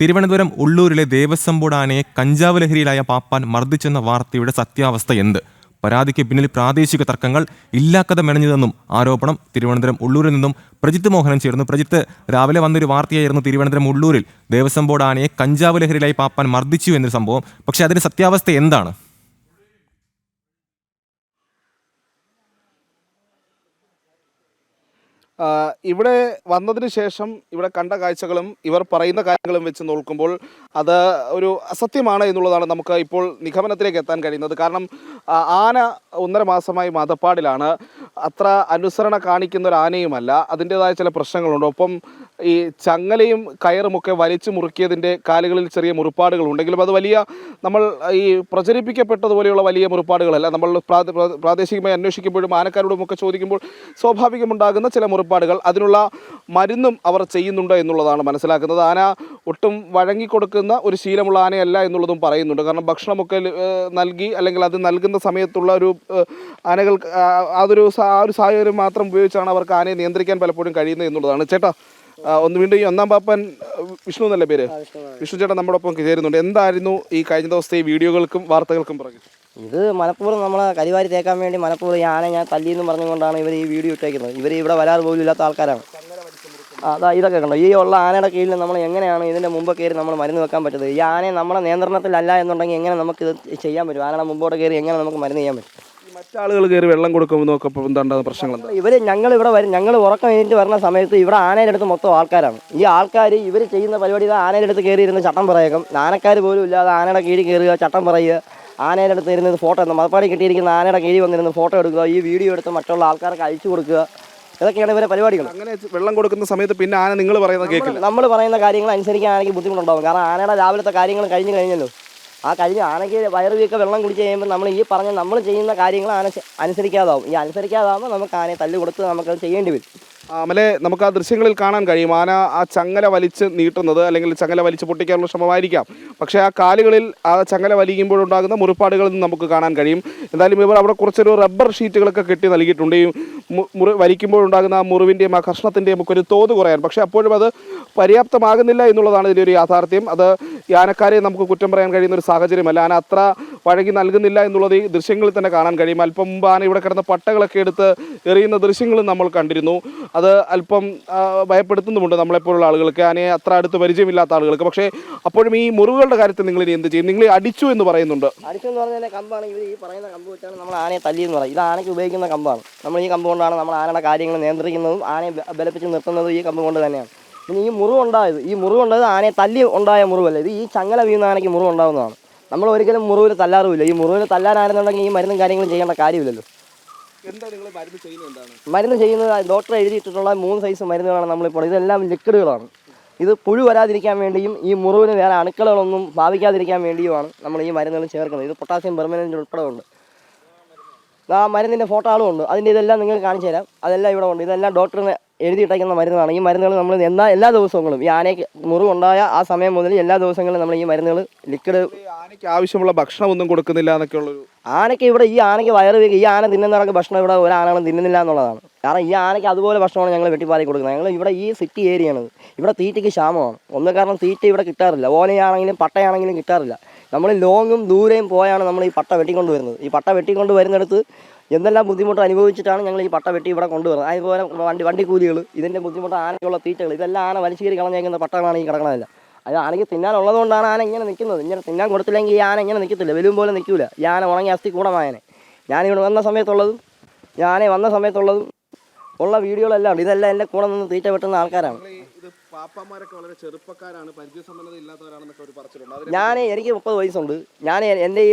Thiruvananthapuram ഉള്ളൂരിലെ Devaswom board ആനയെ കഞ്ചാവ് ലഹരിയിലായ പാപ്പാൻ മർദ്ദിച്ചെന്ന വാർത്തയുടെ സത്യാവസ്ഥ എന്ത്? പരാതിക്ക് പിന്നിൽ പ്രാദേശിക തർക്കങ്ങൾ ഇല്ലാക്കഥ മെനഞ്ഞതെന്നും ആരോപണം. തിരുവനന്തപുരം ഉള്ളൂരിൽ നിന്നും പ്രജിത്ത് മോഹനൻ ചേർന്നു. പ്രജിത്ത്, രാവിലെ വന്നൊരു വാർത്തയായിരുന്നു തിരുവനന്തപുരം ഉള്ളൂരിൽ ദേവസ്വം ബോർഡ് ആനയെ കഞ്ചാവ് ലഹരിയിലായി പാപ്പാൻ മർദ്ദിച്ചു എന്നൊരു സംഭവം. പക്ഷേ അതിന്റെ സത്യാവസ്ഥ എന്താണ്? ഇവിടെ വന്നതിന് ശേഷം ഇവിടെ കണ്ട കാഴ്ചകളും ഇവർ പറയുന്ന കാര്യങ്ങളും വെച്ച് നോക്കുമ്പോൾ അത് ഒരു അസത്യമാണ് എന്നുള്ളതാണ് നമുക്ക് ഇപ്പോൾ നിഗമനത്തിലേക്ക് എത്താൻ കഴിയുന്നത്. കാരണം ആന 1.5 മാസമായി മതപ്പാടിലാണ്. അത്ര അനുസരണ കാണിക്കുന്ന ഒരു ആനയുമല്ല. അതിൻ്റെതായ ചില പ്രശ്നങ്ങളുണ്ട്. ഒപ്പം ഈ ചങ്ങലയും കയറുമൊക്കെ വലിച്ചു മുറുക്കിയതിൻ്റെ കാലുകളിൽ ചെറിയ മുറിപ്പാടുകൾ ഉണ്ടെങ്കിലും അത് വലിയ നമ്മൾ ഈ പ്രചരിപ്പിക്കപ്പെട്ടതുപോലെയുള്ള വലിയ മുറിപ്പാടുകളല്ല. നമ്മൾ പ്രാദേശികമായി അന്വേഷിക്കുമ്പോഴും ആനക്കാരോടുമൊക്കെ ചോദിക്കുമ്പോൾ സ്വാഭാവികമുണ്ടാകുന്ന ചില മുറിപ്പാടുകൾ, അതിനുള്ള മരുന്നും അവർ ചെയ്യുന്നുണ്ട് എന്നുള്ളതാണ് മനസ്സിലാക്കുന്നത്. ആന ഒട്ടും വഴങ്ങിക്കൊടുക്കുന്ന ഒരു ശീലമുള്ള ആനയല്ല എന്നുള്ളതും പറയുന്നുണ്ട്. കാരണം ഭക്ഷണമൊക്കെ നൽകി അല്ലെങ്കിൽ അത് നൽകുന്ന സമയത്തുള്ള ഒരു ആനകൾ ആ ഒരു സാഹചര്യം മാത്രം ഉപയോഗിച്ചാണ് അവർക്ക് ആനയെ നിയന്ത്രിക്കാൻ പലപ്പോഴും കഴിയുന്നത് എന്നുള്ളതാണ്. ചേട്ടാ, ഒന്ന് വീണ്ടും ഈ 1-ാം പാപ്പൻ വിഷ്ണു എന്നല്ലേ പേര്? വിഷ്ണു ചേട്ടൻ നമ്മുടെ ഒപ്പം ചേരുന്നുണ്ട്. എന്തായിരുന്നു ഈ കഴിഞ്ഞ ദിവസത്തെ ഈ വീഡിയോകൾക്കും വാർത്തകൾക്കും പുറകെ? ഇത് മനഃപൂർവ്വം നമ്മളെ കരിവാരി തേക്കാൻ വേണ്ടി മനഃപൂർവ്വം ഈ ആന ഞാൻ തല്ലിയെന്ന് പറഞ്ഞുകൊണ്ടാണ് ഇവർ ഈ വീഡിയോ ഇട്ടേക്കുന്നത്. ഇവർ ഇവിടെ വരാറ് പോലും ഇല്ലാത്ത ആൾക്കാരാണ്. അതാ ഇതൊക്കെ കണ്ടോ, ഈ ഉള്ള ആനയുടെ കീഴിൽ നമ്മൾ എങ്ങനെയാണ് ഇതിൻ്റെ മുമ്പ് കയറി നമ്മൾ മരുന്ന് വെക്കാൻ പറ്റുന്നത്? ഈ ആനയെ നമ്മുടെ നിയന്ത്രണത്തിലല്ല എന്നുണ്ടെങ്കിൽ എങ്ങനെ നമുക്ക് ഇത് ചെയ്യാൻ പറ്റും? ആനയുടെ മുമ്പോട്ട് കയറി എങ്ങനെ നമുക്ക് മരുന്ന് ചെയ്യാൻ പറ്റും? മറ്റാളുകൾ കയറി വെള്ളം കൊടുക്കുമെന്നൊക്കെ എന്താണ്ടാകുന്ന പ്രശ്നങ്ങൾ? ഞങ്ങൾ ഇവിടെ വരും, ഞങ്ങൾ ഉറക്കം കഴിഞ്ഞിട്ട് വരുന്ന സമയത്ത് ഇവിടെ ആനയുടെ അടുത്ത് മൊത്തം ആൾക്കാരാണ്. ഈ ആൾക്കാർ ഇവർ ചെയ്യുന്ന പരിപാടി ആനയുടെ അടുത്ത് കയറി ഇരുന്ന് ചട്ടം പറയേക്കും. ആനക്കാർ പോലും ഇല്ലാതെ ആനയുടെ കീഴിൽ കയറുക, ചട്ടം പറയുക, ആനയുടെ അടുത്ത് ഇരുന്നത് ഫോട്ടോ എടുക്കുക, മതപ്പാടി കിട്ടിയിരിക്കുന്ന ആനയുടെ കീഴിൽ വന്നിരുന്ന് ഫോട്ടോ എടുക്കുക, ഈ വീഡിയോ എടുത്ത് മറ്റുള്ള ആൾക്കാർക്ക് അയച്ചു കൊടുക്കുക. ഇതൊക്കെയാണ് ഇവരെ പരിപാടികൾ. അങ്ങനെ വെള്ളം കൊടുക്കുന്ന സമയത്ത് പിന്നെ ആന നിങ്ങൾ പറയുന്നത് കേൾക്കില്ല. നമ്മൾ പറയുന്ന കാര്യങ്ങൾ അനുസരിക്കാൻ ആനയ്ക്ക് ബുദ്ധിമുട്ടുണ്ടാകും. കാരണം ആനയുടെ രാവിലത്തെ കാര്യങ്ങൾ കഴിഞ്ഞല്ലോ. ആ കഴിഞ്ഞ് ആനയ്ക്ക് വയറുവീക്കെ വെള്ളം കുടിച്ച് കഴിയുമ്പോൾ നമ്മൾ ഈ പറഞ്ഞ നമ്മൾ ചെയ്യുന്ന കാര്യങ്ങൾ ആന അനുസരിക്കാതാവും. ഈ അനുസരിക്കാതാവുമ്പോൾ നമുക്ക് ആനയെ തല്ല് കൊടുത്ത് നമുക്കത് ചെയ്യേണ്ടി വരും. അമലെ, നമുക്ക് ആ ദൃശ്യങ്ങളിൽ കാണാൻ കഴിയും ആന ആ ചങ്ങല വലിച്ച് നീട്ടുന്നത്, അല്ലെങ്കിൽ ചങ്ങല വലിച്ച് പൊട്ടിക്കാനുള്ള ശ്രമമായിരിക്കാം. പക്ഷേ ആ കാലുകളിൽ ആ ചങ്ങല വലിക്കുമ്പോഴുണ്ടാകുന്ന മുറിപ്പാടുകളിൽ നിന്ന് നമുക്ക് കാണാൻ കഴിയും. എന്തായാലും ഇവർ അവിടെ കുറച്ചൊരു റബ്ബർ ഷീറ്റുകളൊക്കെ കെട്ടി നൽകിയിട്ടുണ്ട് ഈ വലിക്കുമ്പോഴുണ്ടാകുന്ന ആ മുറിവിൻ്റെയും ആ കഷ്ണത്തിൻ്റെയും ഒക്കെ ഒരു തോത് കുറയാൻ. പക്ഷേ അപ്പോഴും അത് പര്യാപ്തമാകുന്നില്ല എന്നുള്ളതാണ് ഇതിൻ്റെ ഒരു യാഥാർത്ഥ്യം. അത് ഈ ആനക്കാരെ നമുക്ക് കുറ്റം പറയാൻ കഴിയുന്ന ഒരു സാഹചര്യമല്ല. ആന അത്ര വഴങ്ങി നൽകുന്നില്ല എന്നുള്ളത് ഈ ദൃശ്യങ്ങളിൽ തന്നെ കാണാൻ കഴിയും. അല്പം മുമ്പ് ആന ഇവിടെ കിടന്ന പട്ടകളൊക്കെ എടുത്ത് എറിയുന്ന ദൃശ്യങ്ങളും നമ്മൾ കണ്ടിരുന്നു. അത് അല്പം ഭയപ്പെടുത്തുന്നുമുണ്ട് നമ്മളെപ്പോലുള്ള ആളുകൾക്ക്, ആനയെ അത്ര അടുത്ത് പരിചയമില്ലാത്ത ആളുകൾക്ക്. പക്ഷേ അപ്പോഴും ഈ മുറിവുകളുടെ കാര്യത്തിൽ നിങ്ങൾ ഇനി എന്ത് ചെയ്യും? നിങ്ങൾ അടിച്ചു എന്ന് പറയുന്നുണ്ട്. അടിച്ചു എന്ന് പറഞ്ഞാൽ കമ്പാണ്. ഇവർ ഈ പറയുന്ന കമ്പ് വെച്ചാണ് നമ്മൾ ആനയെ തല്ലിയെന്ന് പറയും. ഇത് ആനയ്ക്ക് ഉപയോഗിക്കുന്ന കമ്പാണ്. നമ്മൾ ഈ കമ്പ് കൊണ്ടാണ് നമ്മൾ ആനയുടെ കാര്യങ്ങൾ നിയന്ത്രിക്കുന്നതും ആനയെ ബലപ്പിച്ച് നിർത്തുന്നതും ഈ കമ്പ് കൊണ്ട് തന്നെയാണ്. പിന്നെ ഈ മുറിവുണ്ടായത് ആനയെ തല്ലി ഉണ്ടായ മുറിവല്ല. ഇത് ഈ ചങ്ങല വീഴുന്ന ആനയ്ക്ക് മുറിവുണ്ടാകുന്നതാണ്. നമ്മൾ ഒരിക്കലും മുറിവിൽ തല്ലാറുമില്ല. ഈ മുറിവിൽ തല്ലാനായിരുന്നുണ്ടെങ്കിൽ ഈ മരുന്നും കാര്യങ്ങളും ചെയ്യേണ്ട കാര്യമില്ലല്ലോ. മരുന്ന് ചെയ്യുന്നത് ഡോക്ടർ എഴുതിയിട്ടുള്ള 3 സൈസ് മരുന്നുകളാണ് നമ്മളിപ്പോൾ. ഇതെല്ലാം ലിക്വിഡുകളാണ്. ഇത് പുഴു വരാതിരിക്കാൻ വേണ്ടിയും ഈ മുറിവിന് വേറെ അണുക്കളൊന്നും ബാധിക്കാതിരിക്കാൻ വേണ്ടിയുമാണ് നമ്മൾ ഈ മരുന്നുകൾ ചേർക്കുന്നത്. ഇത് പൊട്ടാസ്യം പെർമനൻ്റ് ഉൾപ്പെടെ ഉണ്ട്. ആ മരുന്നിൻ്റെ ഫോട്ടോകളും ഉണ്ട്. അതിൻ്റെ ഇതെല്ലാം നിങ്ങൾക്ക് കാണിച്ചു തരാം. അതെല്ലാം ഇവിടെ ഉണ്ട്. ഇതെല്ലാം ഡോക്ടറിന് എഴുതിയിട്ടേക്കുന്ന മരുന്നുകളാണ്. ഈ മരുന്നുകൾ നമ്മൾ എല്ലാ ദിവസങ്ങളും ഈ ആനയ്ക്ക് മുറിവുണ്ടായ ആ സമയം മുതൽ എല്ലാ ദിവസങ്ങളും നമ്മൾ ഈ മരുന്നുകൾ ലിക്വിഡ്. ആനയ്ക്ക് ആവശ്യമുള്ള ഭക്ഷണമൊന്നും കൊടുക്കുന്നില്ല എന്നൊക്കെ ഉള്ളൊരു ആനയ്ക്ക് ഇവിടെ ഈ ആനയ്ക്ക് വയറ് ഈ ആന തിന്നുന്ന ഭക്ഷണം ഇവിടെ ഒരാളും തിന്നുന്നില്ല എന്നുള്ളതാണ്. കാരണം ഈ ആനയ്ക്ക് അതുപോലെ ഭക്ഷണമാണ് ഞങ്ങൾ വെട്ടിപ്പാറി കൊടുക്കുന്നത്. ഞങ്ങൾ ഇവിടെ ഈ സിറ്റി ഏരിയയാണ്. ഇവിടെ തീറ്റയ്ക്ക് ക്ഷാമമാണ്. ഒന്ന് കാരണം തീറ്റ ഇവിടെ കിട്ടാറില്ല. ഓലയാണെങ്കിലും പട്ടയാണെങ്കിലും കിട്ടാറില്ല. നമ്മൾ ലോങ്ങും ദൂരെയും പോയാണ് നമ്മൾ ഈ പട്ട വെട്ടിക്കൊണ്ട് വരുന്നത്. ഈ പട്ട വെട്ടിക്കൊണ്ട് വരുന്നിടത്ത് എന്തെല്ലാം ബുദ്ധിമുട്ട് അനുഭവിച്ചിട്ടാണ് ഞങ്ങൾ ഈ പട്ട വെട്ടി ഇവിടെ കൊണ്ടുവരുന്നത്. അതുപോലെ വണ്ടിക്കൂലികൾ, ഇതിൻ്റെ ബുദ്ധിമുട്ട്, ആനയ്ക്കുള്ള തീറ്റകൾ, ഇതെല്ലാം ആന വലിച്ചു കയറി കളഞ്ഞേക്കുന്ന പട്ടകളാണ് ഈ കിടക്കണതല്ല. അത് ആനയ്ക്ക് തിന്നാനുള്ളതുകൊണ്ടാണ് ആന ഇങ്ങനെ നിൽക്കുന്നത്. ഇങ്ങനെ തിന്നാൻ കൊടുത്തില്ലെങ്കിൽ ഈ ആന ഇങ്ങനെ നിൽക്കത്തില്ല. വലും പോലെ നിൽക്കില്ല. ഈ ആന ഉണങ്ങി അസ്ഥി കൂടമായനെ. ഞാനിവിടെ വന്ന സമയത്തുള്ളതും ഉള്ള വീഡിയോകളെല്ലാം ഉണ്ട്. ഇതെല്ലാം എൻ്റെ കൂടെ നിന്ന് തീറ്റ വെട്ടുന്ന ആൾക്കാരാണ്. പാപ്പാമാരൊക്കെ വളരെ ചെറുപ്പക്കാരാണ്, പരിചയസമ്പന്നത ഇല്ലാത്തവരാണെന്നൊക്കെ ഒരു പറച്ചിലുണ്ട്. എനിക്ക് 30 വയസ്സുണ്ട്. ഞാൻ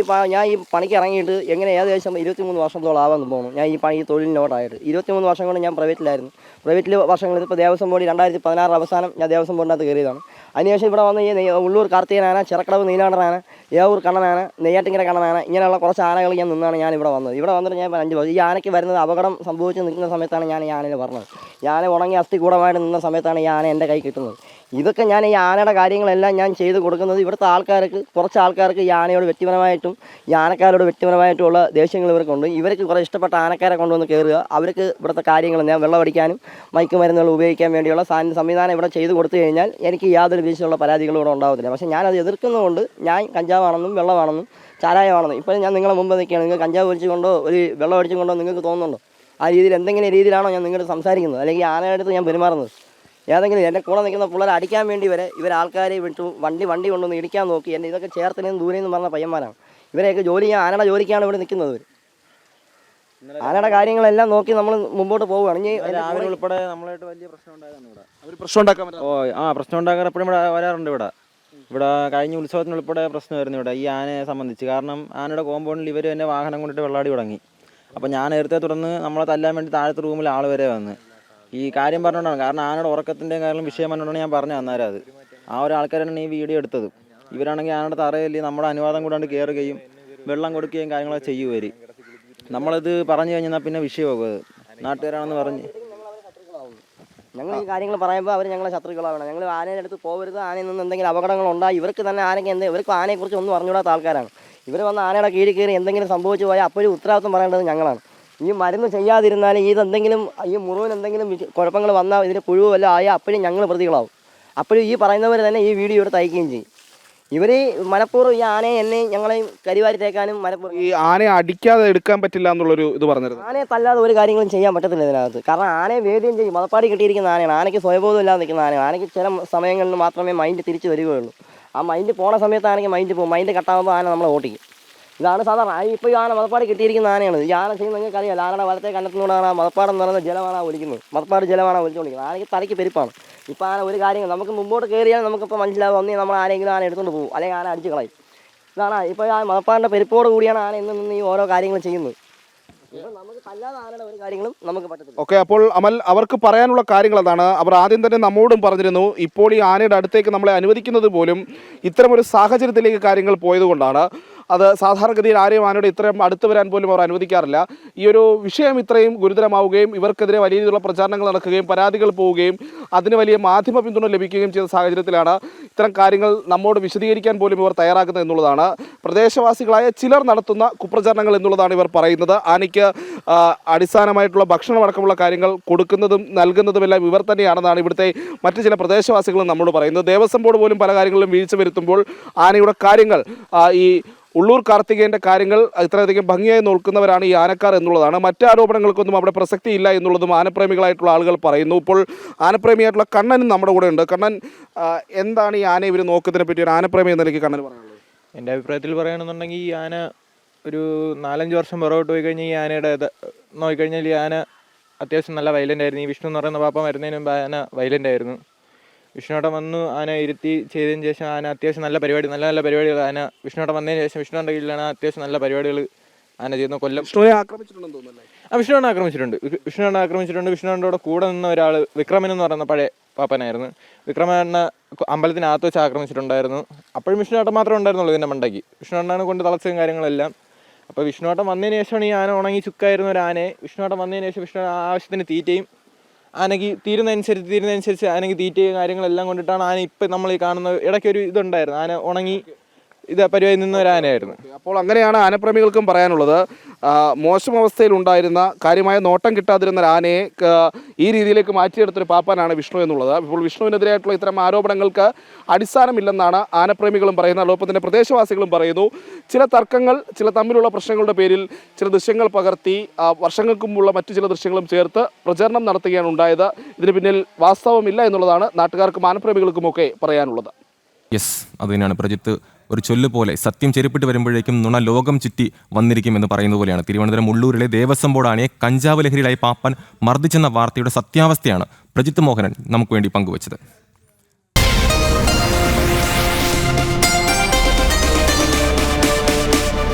ഈ പണിക്ക് ഇറങ്ങിയിട്ട് ഏകദേശം 23 വർഷത്തോളം ആവാൻ പോകുന്നു. ഞാൻ ഈ തൊഴിലിനോട്ടായിട്ട് 23 വർഷം കൊണ്ട് ഞാൻ പ്രൈവറ്റിലായിരുന്നു. പ്രൈവറ്റിൽ വർഷങ്ങളിൽ ഇപ്പോൾ ദേവസ്വം ബോർഡ് 2016 അവസാനം ഞാൻ ദേവസ്വം ബോർഡിനകത്ത് കയറിയതാണ്. അതിനുശേഷം ഇവിടെ വന്ന് ഈ ഉള്ളൂർ കാർത്തികനാന, ചിറക്കടവ് നീലാണ്ടനാന, ഏവൂർ കണ്ണനാന, നെയ്യാറ്റിങ്കര കണ്ണനാന, ഇങ്ങനെയുള്ള കുറച്ച് ആനകൾ ഞാൻ നിന്നാണ് ഞാൻ ഇവിടെ വന്നത്. ഇവിടെ വന്നിട്ട് ഞാൻ 5 വർഷം. ഈ ആനയ്ക്ക് വരുന്നത് അപകടം സംഭവിച്ച് നിൽക്കുന്ന സമയത്താണ് ഞാൻ ഈ ആനയിൽ പറഞ്ഞത്. ഈ ആന ഉണങ്ങി അസ്ഥി കൂടമായിട്ട് നിന്ന സമയത്താണ് ഈ ആന എൻ്റെ കൈ കിട്ടുന്നത്. ഇതൊക്കെ ഞാൻ ഈ ആനയുടെ കാര്യങ്ങളെല്ലാം ഞാൻ ചെയ്ത് കൊടുക്കുന്നത് ഇവിടുത്തെ ആൾക്കാർക്ക്, കുറച്ച് ആൾക്കാർക്ക് ഈ ആനയോട് വ്യക്തിപരമായിട്ടും ഈ ആനക്കാരോട് വ്യക്തിപരമായിട്ടുള്ള ദേഷ്യങ്ങൾ ഇവർക്കുണ്ട്. ഇവർക്ക് കുറേ ഇഷ്ടപ്പെട്ട ആനക്കാരെ കൊണ്ടുവന്ന് കയറുക, അവർക്ക് ഇവിടുത്തെ കാര്യങ്ങൾ ഞാൻ വെള്ളമടിക്കാനും മയക്കുമരുന്നുകൾ ഉപയോഗിക്കാൻ വേണ്ടിയുള്ള സംവിധാനം ഇവിടെ ചെയ്ത് കൊടുത്തു കഴിഞ്ഞാൽ എനിക്ക് യാതൊരു വീഴ്ചയുള്ള പരാതികളും ഇവിടെ ഉണ്ടാവത്തില്ല. പക്ഷേ ഞാനത് എതിർക്കുന്നതുകൊണ്ട് ഞാൻ കഞ്ചാവാണെന്നും വെള്ളമാണെന്നും ചാരായമാണെന്നും ഇപ്പോൾ ഞാൻ നിങ്ങളെ മുമ്പ് നിൽക്കുകയാണ്. നിങ്ങൾ കഞ്ചാവ് ഒഴിച്ചുകൊണ്ടോ ഒരു വെള്ളം ഒഴിച്ചുകൊണ്ടോ നിങ്ങൾക്ക് തോന്നുന്നുണ്ടോ? ആ രീതിയിൽ എന്തെങ്കിലും രീതിയിലാണോ ഞാൻ നിങ്ങളുടെ സംസാരിക്കുന്നത്, അല്ലെങ്കിൽ ആനയുടെ അടുത്ത് ഞാൻ പെരുമാറുന്നത്? ഏതെങ്കിലും എൻ്റെ കൂടെ നിൽക്കുന്ന പിള്ളേരെ അടിക്കാൻ വേണ്ടി വരെ ഇവർ ആൾക്കാരെ വിട്ടു വണ്ടി കൊണ്ടൊന്ന് ഇടിക്കാൻ നോക്കി. എന്നെ ഇതൊക്കെ ചേർത്തലേന്ന് ദൂരെ എന്ന് പറഞ്ഞ പയ്യന്മാരാണ്. ഇവരെയൊക്കെ ആനയുടെ ജോലിക്കാണ് ഇവിടെ നിൽക്കുന്നത്. ആനയുടെ കാര്യങ്ങളെല്ലാം നോക്കി നമ്മൾ മുമ്പോട്ട് പോവുകയാണ്. ഇനി രാവിലെ ഉൾപ്പെടെ നമ്മളായിട്ട് വലിയ പ്രശ്നം ഉണ്ടായതാണ് ഇവിടെ. അവർ പ്രശ്നം ഉണ്ടാക്കാൻ പ്രശ്നം ഉണ്ടാക്കാൻ എപ്പോഴും ഇവിടെ വരാറുണ്ട്. ഇവിടെ കഴിഞ്ഞ ഉത്സവത്തിന് ഉൾപ്പെടെ പ്രശ്നമായിരുന്നു ഇവിടെ ഈ ആനയെ സംബന്ധിച്ച്. കാരണം ആനയുടെ കോമ്പൗണ്ടിൽ ഇവർ തന്നെ വാഹനം കൊണ്ടിട്ട് വെള്ളാടി തുടങ്ങി. അപ്പോൾ ഞാൻ നേരത്തെ തുടർന്ന് നമ്മളെ തല്ലാൻ വേണ്ടി താഴത്തെ റൂമിൽ ആൾ വരെ വന്ന് ഈ കാര്യം പറഞ്ഞുകൊണ്ടാണ്. കാരണം ആനയുടെ ഉറക്കത്തിൻ്റെയും കാര്യം വിഷയം പറഞ്ഞുകൊണ്ടാണ് ഞാൻ പറഞ്ഞു അന്നേരം അത്. ആ ഒരു ആൾക്കാരാണ് ഈ വീഡിയോ എടുത്തത്. ഇവരാണെങ്കിൽ ആനയുടെ തറയിൽ നമ്മുടെ അനുവാദം കൂടാണ്ട് കയറുകയും വെള്ളം കൊടുക്കുകയും കാര്യങ്ങളൊക്കെ ചെയ്യുവർ. നമ്മളത് പറഞ്ഞു കഴിഞ്ഞാൽ പിന്നെ വിഷയമാകും. അത് നാട്ടുകാരാണെന്ന് പറഞ്ഞ് ഞങ്ങൾ ഈ കാര്യങ്ങൾ പറയുമ്പോൾ അവർ ഞങ്ങളെ ശത്രുക്കളാവണം. ഞങ്ങൾ ആനയുടെ അടുത്ത് പോകരുത്, ആനയിൽ നിന്ന് എന്തെങ്കിലും അപകടങ്ങളുണ്ടായി. ഇവർക്ക് തന്നെ ഇവർക്ക് ആനയെക്കുറിച്ച് ഒന്നും അറിഞ്ഞുകൂടാത്ത ആൾക്കാരാണ്. ഇവർ വന്ന് ആനയുടെ കീഴിൽ കയറി എന്തെങ്കിലും സംഭവിച്ചു പോയാൽ അപ്പോഴും ഉത്തരവാദിത്വം പറയേണ്ടത് ഞങ്ങളാണ്. ഈ മരുന്ന് ചെയ്യാതിരുന്നാൽ ഇതെന്തെങ്കിലും ഈ മുറിവിന് എന്തെങ്കിലും കുഴപ്പങ്ങൾ വന്നാൽ ഇതിന് പുഴുവ് വല്ല ആയാൽ അപ്പോഴും ഞങ്ങൾ പ്രതികളാവും. അപ്പോഴും ഈ പറയുന്നവർ തന്നെ ഈ വീഡിയോ എടുത്ത് അയക്കുകയും ചെയ്യും. ഇവർ മനഃപൂർവ്വം ഈ ആനയെ എന്നെയും ഞങ്ങളെയും കരിവാരി തേക്കാനും മനഃപൂർവ്വം ഈ ആനയെ അടിക്കാതെ എടുക്കാൻ പറ്റില്ല എന്നുള്ളൊരു ഇത് പറഞ്ഞിരുന്നു. ആനയെ തല്ലാതെ ഒരു കാര്യങ്ങളും ചെയ്യാൻ പറ്റത്തില്ല ഇതിനകത്ത്. കാരണം ആനയെ വേദ്യം ചെയ്യും. മതപ്പാടി കിട്ടിയിരിക്കുന്ന ആനയാണ്. ആനയ്ക്ക് സ്വയബോധം ഇല്ലാതെ നിൽക്കുന്ന ആനയാണ്. ആനയ്ക്ക് ചില സമയങ്ങളിൽ മാത്രമേ മൈൻഡ് തിരിച്ചു വരികയുള്ളൂ. ആ മൈൻഡ് പോണ സമയത്ത് ആനയ്ക്ക് മൈൻഡ് പോകും. മൈൻഡ് കട്ടാകുമ്പോൾ ആന നമ്മളെ ഓട്ടിക്കും. ഇതാണ് സാധാരണ. ഇപ്പോൾ ഈ ആന മതപ്പാട് കിട്ടിയിരിക്കുന്ന ആനയാണ്. ഈ ആന ചെയ്യുന്നത് നിങ്ങൾക്ക് അറിയാം. ആനയുടെ വലത്തെ കണ്ണത്തിലൂടെയാണ് മതപ്പാടെന്ന് പറയുന്ന ജലമാണ് ഒലിക്കുന്നത്. മതപ്പാട് ജലമാണ് ഒലിച്ചുകൊണ്ടിരിക്കുന്നത്. ആനയ്ക്ക് തലയ്ക്ക് പെരുപ്പാണ്. ഇപ്പോൾ ആന ഒരു കാര്യങ്ങൾ നമുക്ക് മുമ്പോട്ട് കയറിയാൽ നമുക്കിപ്പോൾ മനസ്സിലാവും. ഒന്നേ നമ്മൾ ആരെങ്കിലും ആന എടുത്തുകൊണ്ട് പോകും, അല്ലെങ്കിൽ ആന അടിച്ച് കളയും. ഇതാണ് ഇപ്പോൾ ആ മതപ്പാടിൻ്റെ പെരുപ്പോട് കൂടിയാണ് ആന നിന്ന് ഈ ഓരോ കാര്യങ്ങൾ ചെയ്യുന്നത്. ഇപ്പോൾ നമുക്ക് തല്ലാതെ ആനയുടെ ഒരു കാര്യങ്ങളും നമുക്ക് പറ്റത്തില്ല. ഓക്കെ, അപ്പോൾ അമൽ, അവർക്ക് പറയാനുള്ള കാര്യങ്ങൾ അതാണ്. അവർ ആദ്യം തന്നെ നമ്മോടും പറഞ്ഞിരുന്നു, ഇപ്പോൾ ഈ ആനയുടെ അടുത്തേക്ക് നമ്മളെ അനുവദിക്കുന്നത് പോലും ഇത്തരമൊരു സാഹചര്യത്തിലേക്ക് കാര്യങ്ങൾ പോയതുകൊണ്ടാണ്. അത് സാധാരണഗതിയിൽ ആരെയും ആനയുടെ ഇത്രയും അടുത്ത് വരാൻ പോലും അവർ അനുവദിക്കാറില്ല. ഈ ഒരു വിഷയം ഇത്രയും ഗുരുതരമാവുകയും ഇവർക്കെതിരെ വലിയ രീതിയിലുള്ള പ്രചാരണങ്ങൾ നടക്കുകയും പരാതികൾ പോവുകയും അതിന് വലിയ മാധ്യമ പിന്തുണ ലഭിക്കുകയും ചെയ്ത സാഹചര്യത്തിലാണ് ഇത്തരം കാര്യങ്ങൾ നമ്മോട് വിശദീകരിക്കാൻ പോലും ഇവർ തയ്യാറാക്കുന്നത് എന്നുള്ളതാണ്. പ്രദേശവാസികളായ ചിലർ നടത്തുന്ന കുപ്രചാരണങ്ങൾ എന്നുള്ളതാണ് ഇവർ പറയുന്നത്. ആനയ്ക്ക് അടിസ്ഥാനമായിട്ടുള്ള ഭക്ഷണമടക്കമുള്ള കാര്യങ്ങൾ കൊടുക്കുന്നതും നൽകുന്നതുമെല്ലാം ഇവർ തന്നെയാണെന്നാണ് ഇവിടുത്തെ മറ്റു ചില പ്രദേശവാസികളും നമ്മോട് പറയുന്നത്. ദേവസ്വം ബോർഡ് പോലും പല കാര്യങ്ങളിലും വീഴ്ച വരുത്തുമ്പോൾ ആനയുടെ കാര്യങ്ങൾ ഈ ഉള്ളൂർ കാർത്തികേയൻ്റെ കാര്യങ്ങൾ ഇത്രയധികം ഭംഗിയായി നോക്കുന്നവരാണ് ഈ ആനക്കാർ എന്നുള്ളതാണ്. മറ്റ് ആരോപണങ്ങൾക്കൊന്നും അവിടെ പ്രസക്തിയില്ല എന്നുള്ളതും ആനപ്രേമികളായിട്ടുള്ള ആളുകൾ പറയുന്നു. ഇപ്പോൾ ആനപ്രേമിയായിട്ടുള്ള കണ്ണനും നമ്മുടെ കൂടെ ഉണ്ട്. കണ്ണൻ, എന്താണ് ഈ ആനയെ ഇവർ നോക്കുന്നതിനെ പറ്റി ഒരു ആനപ്രേമി എന്ന നിലയ്ക്ക് കണ്ണൻ പറയാനുള്ളത്? എൻ്റെ അഭിപ്രായത്തിൽ പറയുകയാണെന്നുണ്ടെങ്കിൽ ഈ ആന ഒരു 4-5 വർഷം പുറകോട്ട് പോയി കഴിഞ്ഞാൽ ഈ ആനയുടെ നോക്കിക്കഴിഞ്ഞാൽ ഈ ആന അത്യാവശ്യം നല്ല വയലൻ്റ് ആയിരുന്നു. ഈ വിഷ്ണു എന്ന് പറയുന്ന പാപ്പ വരുന്നതിന് മുമ്പ് ആന വയലൻ്റ് ആയിരുന്നു. വിഷ്ണുവേട്ടൻ വന്നു ആന ഇരുത്തി ചെയ്തതിന് ശേഷം ആന അത്യാവശ്യം നല്ല പരിപാടികൾ ആന വിഷ്ണുവേട്ടൻ വന്നതിന് ശേഷം വിഷ്ണുവിൻ്റെ കീഴിലാണ് അത്യാവശ്യം നല്ല പരിപാടികൾ ആന ചെയ്യുന്നു. കൊല്ലം വിഷ്ണുവിനെ ആക്രമിച്ചിട്ടുണ്ടെന്ന് തോന്നുന്നല്ലേ? വിഷ്ണുവിനെ ആക്രമിച്ചിട്ടുണ്ട്. വിഷ്ണുവിൻ്റെ കൂടെ നിന്ന ഒരാൾ വിക്രമൻ എന്ന് പറയുന്ന പഴയ പാപ്പനായിരുന്നു. വിക്രമനെ അമ്പലത്തിനകത്ത് വെച്ച് ആക്രമിച്ചിട്ടുണ്ടായിരുന്നു. അപ്പോഴും വിഷ്ണുവേട്ടൻ മാത്രമേ ഉണ്ടായിരുന്നുള്ളൂ ഇതിൻ്റെ മണ്ടയ്ക്ക്. വിഷ്ണുവേട്ടനാണ് കൊണ്ട് തളച്ചതും കാര്യങ്ങളെല്ലാം. അപ്പോൾ വിഷ്ണുവേട്ടൻ വന്നതിന് ശേഷമാണ് ഈ ആന ഉണങ്ങി ചുക്കായിരുന്ന ഒരു ആനയെ വിഷ്ണുവേട്ടൻ വന്നതിന് ശേഷം വിഷ്ണു ആവശ്യത്തിന് തീറ്റയും ആനയ്ക്ക് തീരുന്നതനുസരിച്ച് ആനയ്ക്ക് തീറ്റയും കാര്യങ്ങളെല്ലാം കൊണ്ടിട്ടാണ് ആന ഇപ്പം നമ്മൾ ഈ കാണുന്ന ഇടയ്ക്കൊരു ഇതുണ്ടായിരുന്നു. ആന ഉണങ്ങി പരിപാടി നിന്ന ഒരു ആനയായിരുന്നു. അപ്പോൾ അങ്ങനെയാണ് ആനപ്രേമികൾക്കും പറയാനുള്ളത്. മോശം അവസ്ഥയിൽ ഉണ്ടായിരുന്ന കാര്യമായ നോട്ടം കിട്ടാതിരുന്ന ഒരു ആനയെ ഈ രീതിയിലേക്ക് മാറ്റിയെടുത്തൊരു പാപ്പാനാണ് വിഷ്ണു എന്നുള്ളത്. ഇപ്പോൾ വിഷ്ണുവിനെതിരായിട്ടുള്ള ഇത്തരം ആരോപണങ്ങൾക്ക് അടിസ്ഥാനമില്ലെന്നാണ് ആനപ്രേമികളും പറയുന്നത്. അതോടൊപ്പം തന്നെ പ്രദേശവാസികളും പറയുന്നു. ചില തർക്കങ്ങൾ, ചില തമ്മിലുള്ള പ്രശ്നങ്ങളുടെ പേരിൽ ചില ദൃശ്യങ്ങൾ പകർത്തി വർഷങ്ങൾക്ക് മുമ്പുള്ള മറ്റു ചില ദൃശ്യങ്ങളും ചേർത്ത് പ്രചരണം നടത്തുകയാണ് ഉണ്ടായത്. ഇതിന് പിന്നിൽ വാസ്തവമില്ല എന്നുള്ളതാണ് നാട്ടുകാർക്കും ആനപ്രേമികൾക്കുമൊക്കെ പറയാനുള്ളത്. യെസ്, അത് തന്നെയാണ് പ്രജിത്ത്. ഒരു ചൊല്ല് പോലെ സത്യം ചെരുപ്പിട്ട് വരുമ്പോഴേക്കും നുണ ലോകം ചുറ്റി വന്നിരിക്കുമെന്ന് പറയുന്നത് പോലെയാണ്. തിരുവനന്തപുരം ഉള്ളൂരിലെ ദേവസ്വം ബോർഡ് ആനയെ കഞ്ചാവ് ലഹരിയിലായി പാപ്പാൻ മർദ്ദിച്ചെന്ന വാർത്തയുടെ സത്യാവസ്ഥയാണ് പ്രജിത്ത് മോഹനൻ നമുക്ക് വേണ്ടി പങ്കുവച്ചത്.